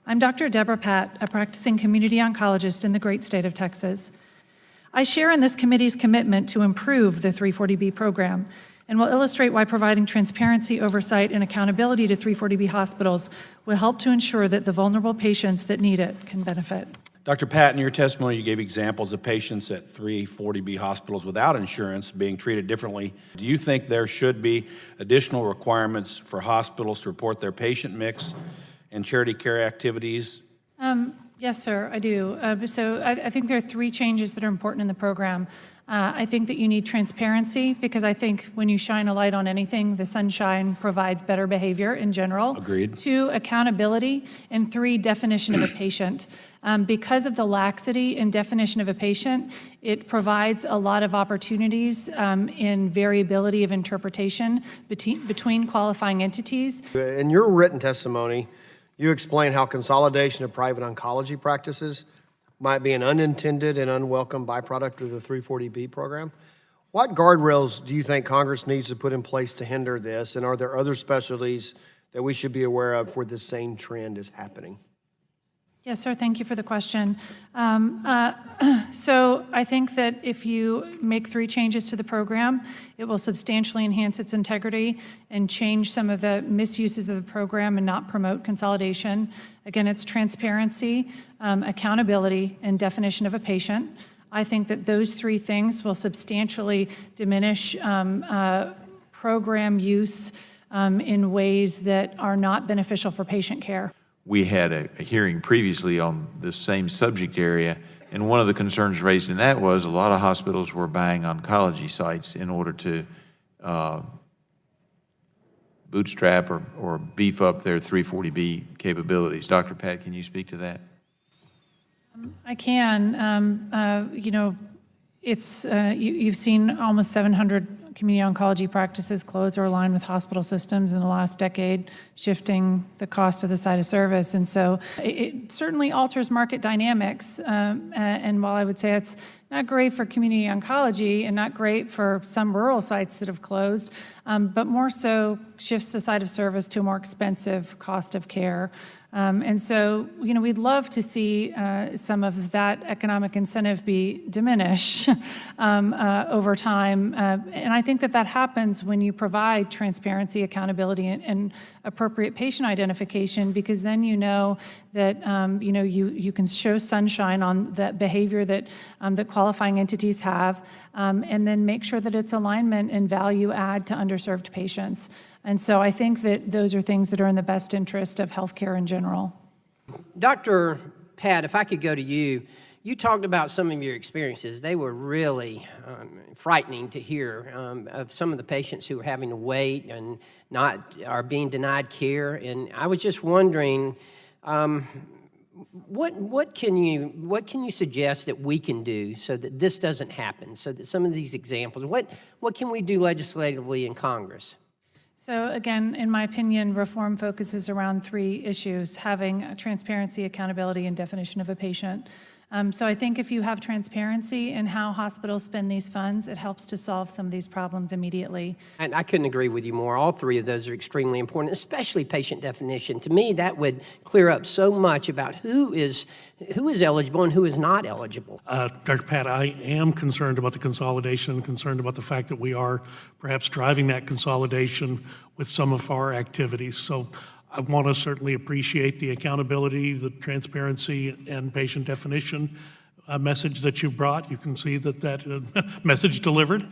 I'm Dr. Deborah Patt, a practicing community oncologist in the great state of Texas. I share in this committee's commitment to improve the 340B program and will illustrate why providing transparency, oversight, and accountability to 340B hospitals will help to ensure that the vulnerable patients that need it can benefit. Dr. Patt, in your testimony, you gave examples of patients at 340B hospitals without insurance being treated differently. Do you think there should be additional requirements for hospitals to report their patient mix and charity care activities? Yes, sir, I do. I think there are three changes that are important in the program. I think that you need transparency because I think when you shine a light on anything, the sunshine provides better behavior in general. Agreed. 2, accountability, and 3, definition of a patient. Because of the laxity in definition of a patient, it provides a lot of opportunities in variability of interpretation between qualifying entities. In your written testimony, you explain how consolidation of private oncology practices might be an unintended and unwelcome byproduct of the 340B program. What guardrails do you think Congress needs to put in place to hinder this, and are there other specialties that we should be aware of where this same trend is happening? Yes, sir. Thank you for the question. So I think that if you make 3 changes to the program, it will substantially enhance its integrity and change some of the misuses of the program and not promote consolidation. Again, it's transparency, accountability, and definition of a patient. I think that those 3 things will substantially diminish program use in ways that are not beneficial for patient care. We had a hearing previously on this same subject area, and one of the concerns raised in that was a lot of hospitals were buying oncology sites in order to bootstrap or beef up their 340B capabilities. Dr. Patt, can you speak to that? I can. You've seen almost 700 community oncology practices close or align with hospital systems in the last decade, shifting the cost of the site of service. And so it certainly alters market dynamics. And while I would say it's not great for community oncology and not great for some rural sites that have closed, but more so shifts the site of service to a more expensive cost of care. And so, we'd love to see some of that economic incentive be diminished over time. And I think that happens when you provide transparency, accountability, and appropriate patient identification, because then you know that you can show sunshine on that behavior that qualifying entities have, and then make sure that it's alignment and value add to underserved patients. And so I think that those are things that are in the best interest of healthcare in general. Dr. Patt, if I could go to you, you talked about some of your experiences. They were really frightening to hear of some of the patients who are having to wait and are being denied care. And I was just wondering, what can you suggest that we can do so that this doesn't happen? So that some of these examples, what can we do legislatively in Congress? So again, in my opinion, reform focuses around 3 issues: having transparency, accountability, and definition of a patient. So I think if you have transparency in how hospitals spend these funds, it helps to solve some of these problems immediately. And I couldn't agree with you more. All 3 of those are extremely important, especially patient definition. To me, that would clear up so much about who is eligible and who is not eligible. Dr. Patt, I am concerned about the consolidation and concerned about the fact that we are perhaps driving that consolidation with some of our activities. So I want to certainly appreciate the accountability, the transparency, and patient definition message that you brought. You can see that message delivered.